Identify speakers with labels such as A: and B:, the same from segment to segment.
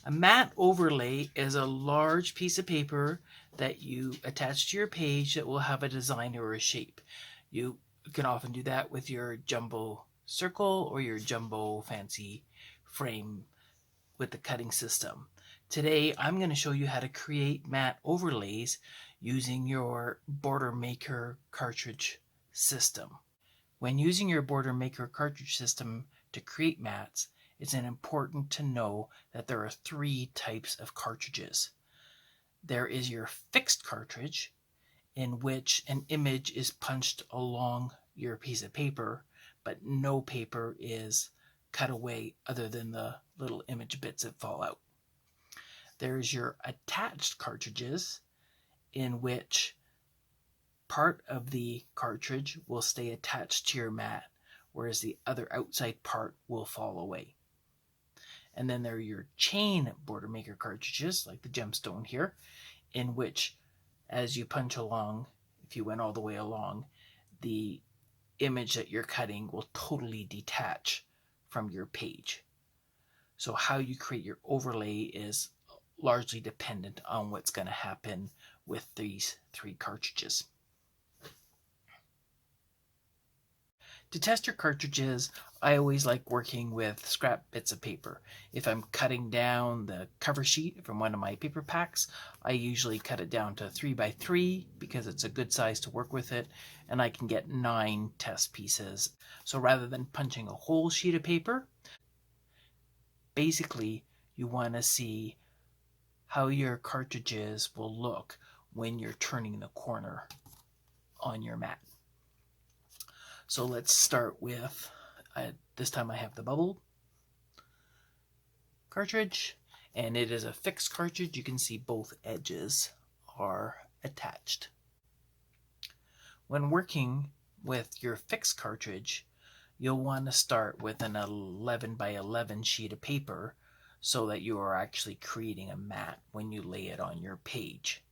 A: A mat overlay is a large piece of paper that you attach to your page that will have a design or a shape. You can often do that with your jumbo circle or your jumbo fancy frame with the cutting system. Today, I'm going to show you how to create mat overlays using your Border Maker cartridge system. When using your Border Maker cartridge system to create mats, it's important to know that there are three types of cartridges. There is your fixed cartridge, in which an image is punched along your piece of paper, but no paper is cut away other than the little image bits that fall out. There's your attached cartridges, in which part of the cartridge will stay attached to your mat, whereas the other outside part will fall away. And then there are your chain Border Maker cartridges, like the gemstone here, in which as you punch along, if you went all the way along, the image that you're cutting will totally detach from your page. So how you create your overlay is largely dependent on what's going to happen with these three cartridges. To test your cartridges, I always like working with scrap bits of paper. If I'm cutting down the cover sheet from one of my paper packs, I usually cut it down to 3x3 because it's a good size to work with it, and I can get 9 test pieces. So rather than punching a whole sheet of paper, basically you want to see how your cartridges will look when you're turning the corner on your mat. So let's start with, this time I have the bubble cartridge, and it is a fixed cartridge. You can see both edges are attached. When working with your fixed cartridge, you'll want to start with an 11 by 11 sheet of paper so that you are actually creating a mat when you lay it on your page.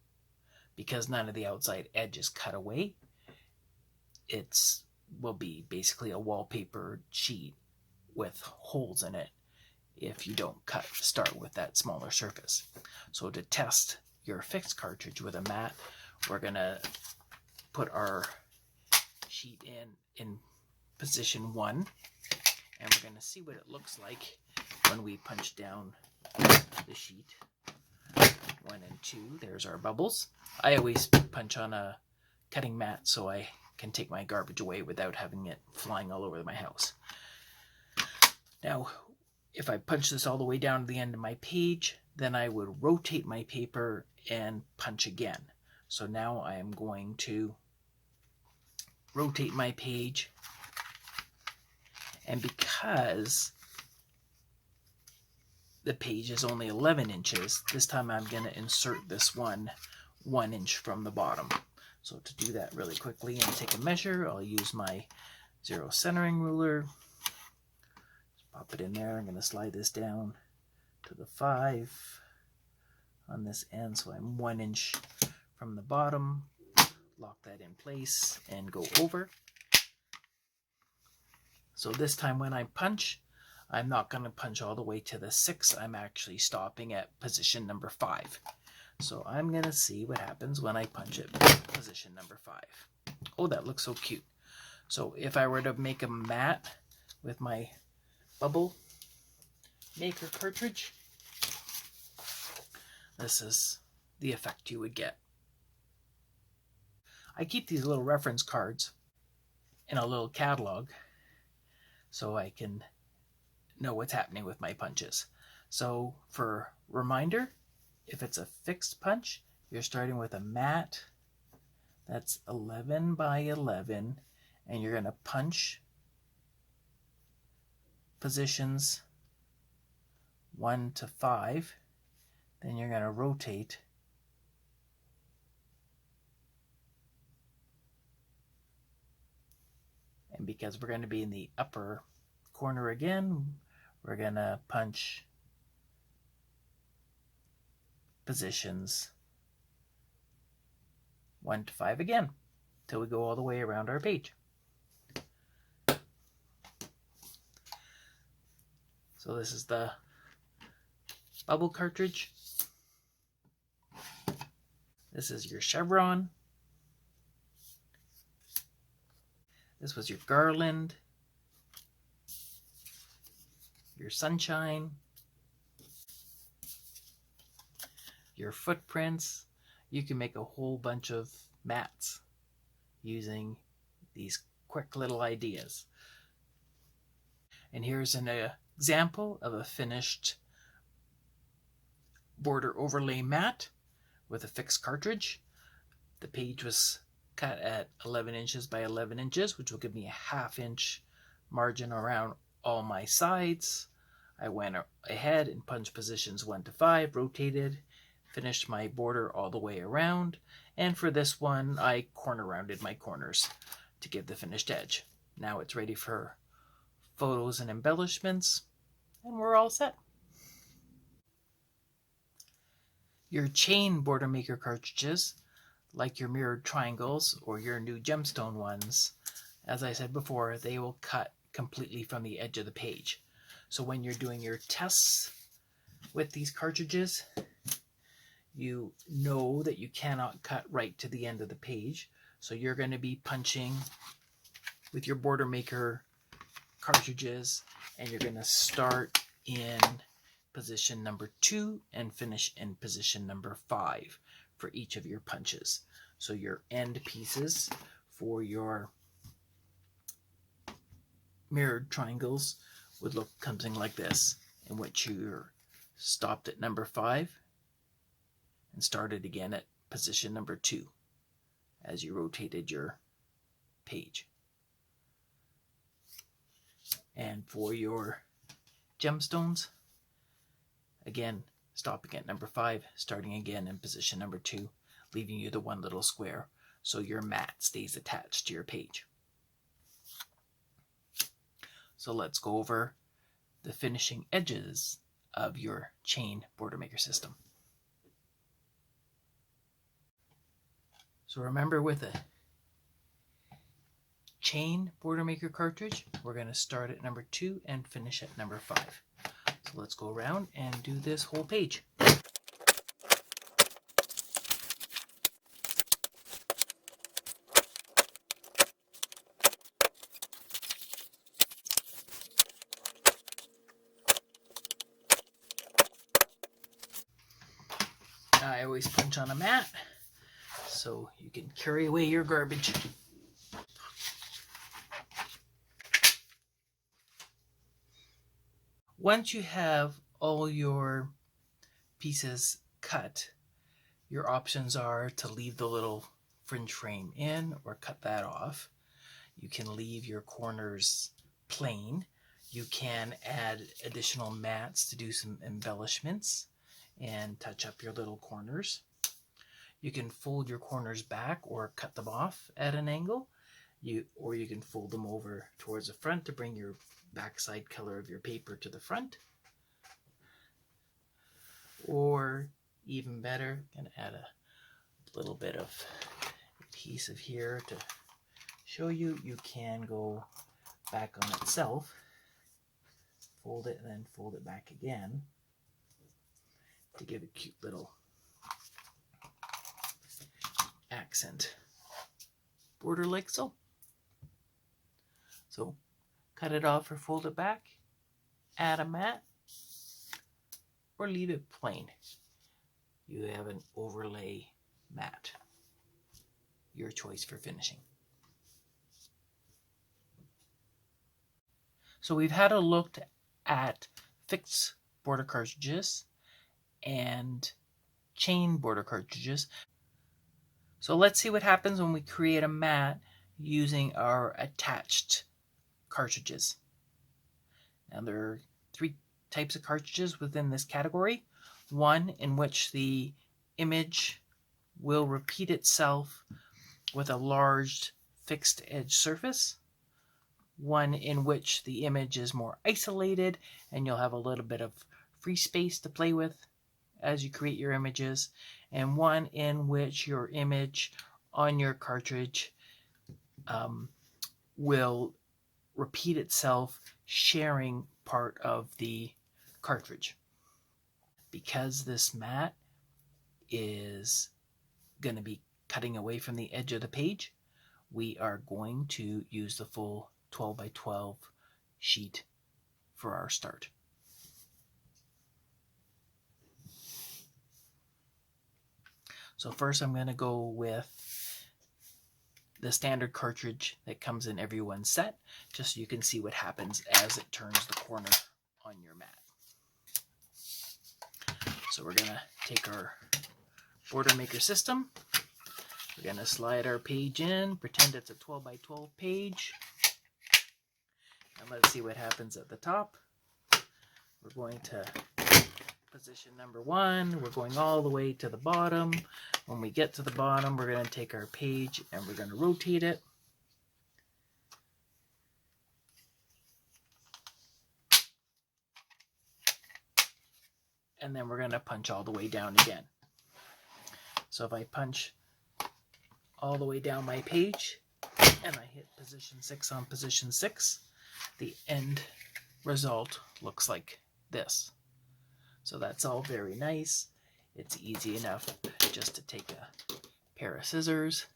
A: Because none of the outside edge is cut away, it's will be basically a wallpaper sheet with holes in it if you don't start with that smaller surface. So to test your fixed cartridge with a mat, we're going to put our sheet in position 1, and we're going to see what it looks like when we punch down the sheet. 1 and 2, there's our bubbles. I always punch on a cutting mat so I can take my garbage away without having it flying all over my house. Now, if I punch this all the way down to the end of my page, then I would rotate my paper and punch again. So now I am going to rotate my page, and because the page is only 11 inches, this time I'm going to insert this one 1 inch from the bottom. So to do that really quickly and take a measure, I'll use my 0 centering ruler. Just pop it in there. I'm going to slide this down to the 5 on this end, so I'm 1 inch from the bottom. Lock that in place and go over. So this time when I punch, I'm not going to punch all the way to the 6. I'm actually stopping at position number 5. So I'm going to see what happens when I punch it position number 5. Oh, that looks so cute. So if I were to make a mat with my Bubble Maker cartridge, this is the effect you would get. I keep these little reference cards in a little catalog so I can know what's happening with my punches. So for reminder, if it's a fixed punch, you're starting with a mat that's 11 by 11, and you're going to punch positions 1 to 5. Then you're going to rotate and because we're going to be in the upper corner again, we're going to punch positions 1 to 5 again till we go all the way around our page. So this is the bubble cartridge. This is your chevron. This was your garland, your sunshine, your footprints. You can make a whole bunch of mats using these quick little ideas. And here's an example of a finished border overlay mat with a fixed cartridge. The page was cut at 11 inches by 11 inches, which will give me a 1/2 inch margin around all my sides. I went ahead and punched positions 1 to 5, rotated, finished my border all the way around, and for this one I corner rounded my corners to give the finished edge. Now it's ready for photos and embellishments, and we're all set. Your chain border maker cartridges, like your mirrored triangles or your new gemstone ones, as I said before, they will cut completely from the edge of the page. So when you're doing your tests with these cartridges, you know that you cannot cut right to the end of the page. So you're going to be punching with your border maker cartridges, and you're going to start in position number 2 and finish in position number 5 for each of your punches. So your end pieces for your mirrored triangles would look something like this, in which you're stopped at number 5 and started again at position number 2 as you rotated your page. And for your gemstones, again, stopping at number 5, starting again in position number 2, leaving you the one little square so your mat stays attached to your page. So let's go over the finishing edges of your chain border maker system. So remember, with a chain border maker cartridge, we're going to start at number 2 and finish at number 5. So let's go around and do this whole page. I always punch on a mat so you can carry away your garbage. Once you have all your pieces cut, your options are to leave the little fringe frame in or cut that off. You can leave your corners plain. You can add additional mats to do some embellishments and touch up your little corners. You can fold your corners back or cut them off at an angle. Or you can fold them over towards the front to bring your backside color of your paper to the front. Or even better, I'm going to add a little bit of adhesive here to show you. You can go back on itself, fold it, and then fold it back again to give a cute little accent border like so. So cut it off or fold it back, add a mat, or leave it plain. You have an overlay mat. Your choice for finishing. So we've had a look at fixed border cartridges and chain border cartridges. So let's see what happens when we create a mat using our attached cartridges. Now there are 3 types of cartridges within this category. One in which the image will repeat itself with a large fixed edge surface. One in which the image is more isolated and you'll have a little bit of free space to play with as you create your images. And one in which your image on your cartridge will repeat itself, sharing part of the cartridge. because this mat is going to be cutting away from the edge of the page, we are going to use the full 12 by 12 sheet for our start. So first I'm going to go with the standard cartridge that comes in every one set, just so you can see what happens as it turns the corner on your mat. So we're going to take our border maker system. We're going to slide our page in, pretend it's a 12 by 12 page, and let's see what happens at the top. We're going to position number 1. We're going all the way to the bottom. When we get to the bottom, we're going to take our page and we're going to rotate it. And then we're going to punch all the way down again. So if I punch all the way down my page and I hit position 6 on position 6, the end result looks like this. So that's all very nice. It's easy enough just to take a pair of scissors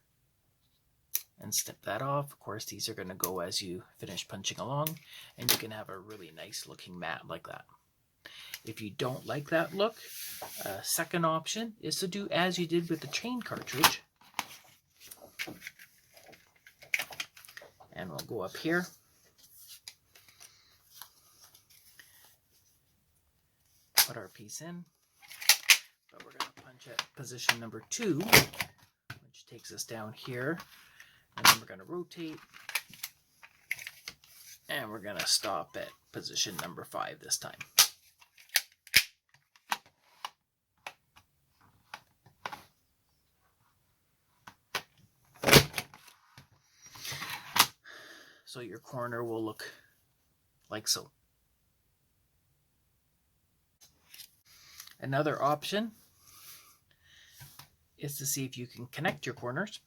A: and snip that off. Of course, these are going to go as you finish punching along, and you can have a really nice looking mat like that. If you don't like that look, a second option is to do as you did with the chain cartridge. And we'll go up here. Put our piece in. But we're going to punch at position number 2, which takes us down here. And then we're going to rotate. And we're going to stop at position number 5 this time. So your corner will look like so. Another option is to see if you can connect your corners.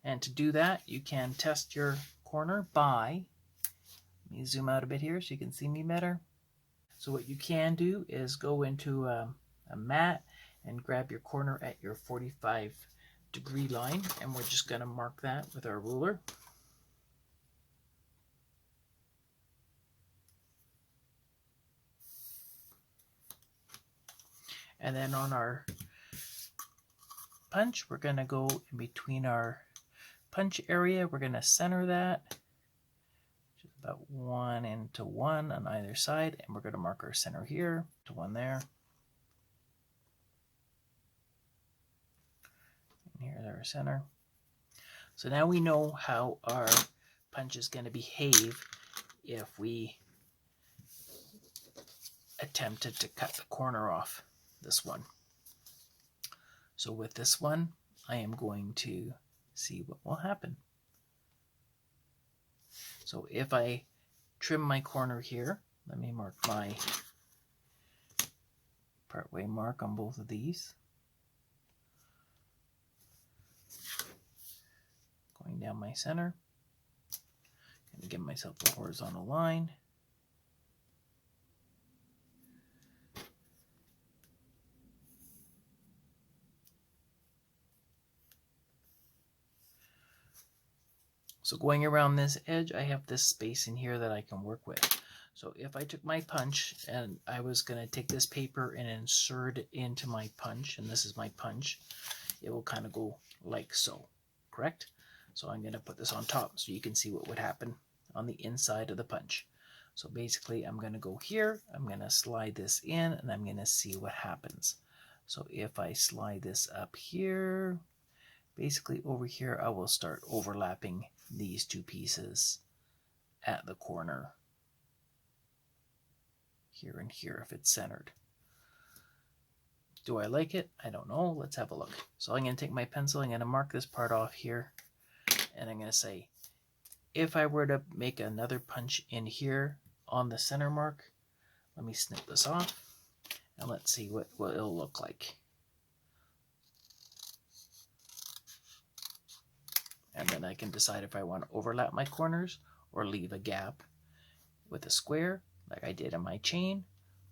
A: And to do that, you can test your corner by, let me zoom out a bit here so you can see me better. So what you can do is go into a mat and grab your corner at your 45-degree line. And we're just going to mark that with our ruler. And then on our punch, we're going to go in between our punch area. We're going to center that, which is about 1 into 1 on either side. And we're going to mark our center here to 1 there. And here's our center. So now we know how our punch is going to behave if we attempted to cut the corner off this one. So with this one, I am going to see what will happen. So if I trim my corner here, let me mark my partway mark on both of these. Going down my center, going to give myself a horizontal line. So going around this edge, I have this space in here that I can work with. So if I took my punch and I was going to take this paper and insert it into my punch, and this is my punch, it will kind of go like so, correct? So I'm going to put this on top so you can see what would happen on the inside of the punch. So basically I'm going to go here, I'm going to slide this in, and I'm going to see what happens. So if I slide this up here, basically over here I will start overlapping these two pieces at the corner here and here if it's centered. Do I like it? I don't know. Let's have a look. So I'm going to take my pencil, I'm going to mark this part off here, and I'm going to say, if I were to make another punch in here on the center mark, let me snip this off, and let's see what it'll look like. And then I can decide if I want to overlap my corners or leave a gap with a square like I did on my chain,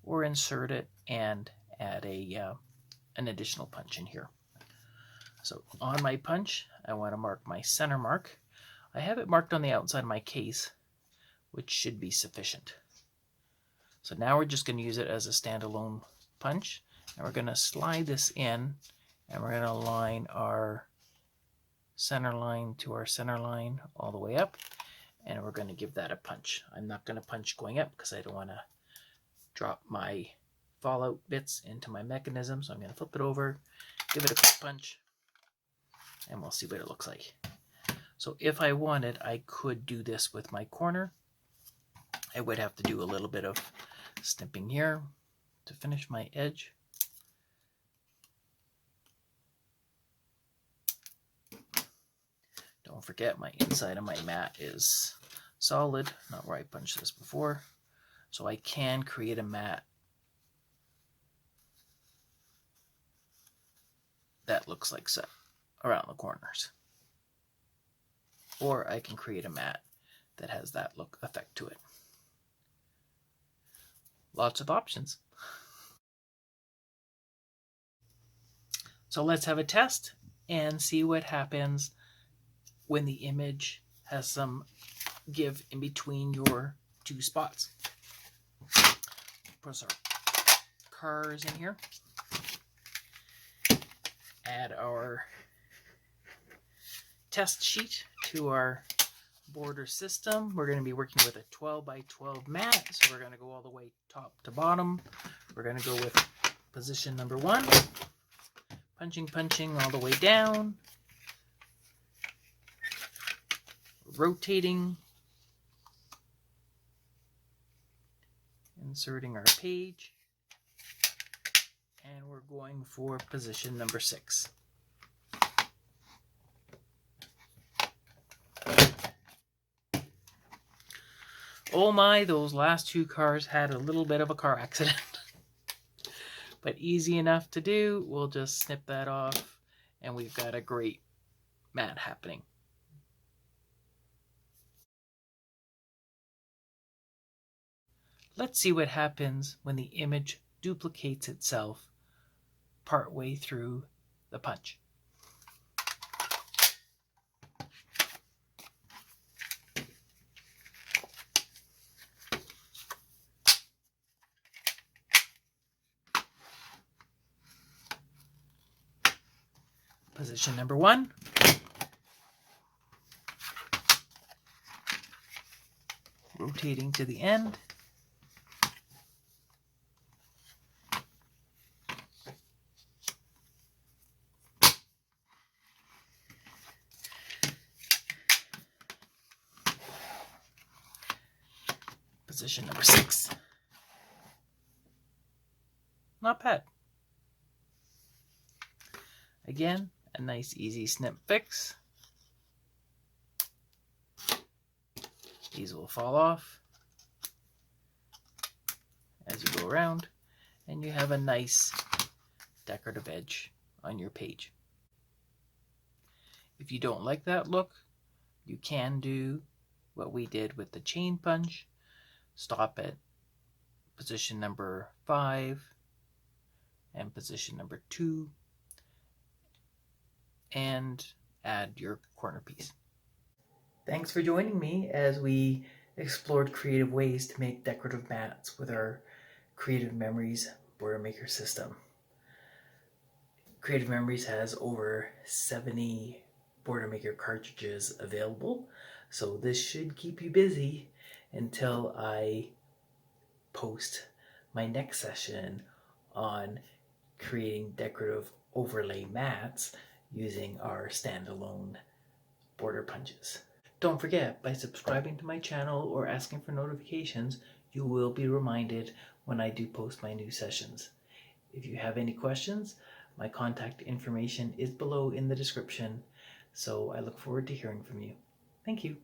A: or insert it and add an additional punch in here. So on my punch, I want to mark my center mark. I have it marked on the outside of my case, which should be sufficient. So now we're just going to use it as a standalone punch, and we're going to slide this in, and we're going to align our center line to our center line all the way up, and we're going to give that a punch. I'm not going to punch going up because I don't want to drop my fallout bits into my mechanism, so I'm going to flip it over, give it a quick punch, and we'll see what it looks like. So if I wanted, I could do this with my corner. I would have to do a little bit of snipping here to finish my edge. Don't forget, my inside of my mat is solid, not where I punched this before. So I can create a mat that looks like so around the corners. Or I can create a mat that has that look effect to it. Lots of options. So let's have a test and see what happens when the image has some give in between your two spots. Put our cars in here. Add our test sheet to our border system. We're going to be working with a 12 by 12 mat, so we're going to go all the way top to bottom. We're going to go with position number 1, punching all the way down, rotating, inserting our page, and we're going for position number 6. Oh my, those last 2 cars had a little bit of a car accident. But easy enough to do. We'll just snip that off, and we've got a great mat happening. Let's see what happens when the image duplicates itself partway through the punch. Position number 1. Rotating to the end. Position number 6. Not bad. Again, a nice easy snip fix. These will fall off as you go around, and you have a nice decorative edge on your page. If you don't like that look, you can do what we did with the chain punch. Stop at position number 5 and position number 2 and add your corner piece. Thanks for joining me as we explored creative ways to make decorative mats with our Creative Memories Border Maker system. Creative Memories has over 70 Border Maker cartridges available, so this should keep you busy until I post my next session on creating decorative overlay mats using our standalone border punches. Don't forget, by subscribing to my channel or asking for notifications, you will be reminded when I do post my new sessions. If you have any questions, my contact information is below in the description, so I look forward to hearing from you. Thank you.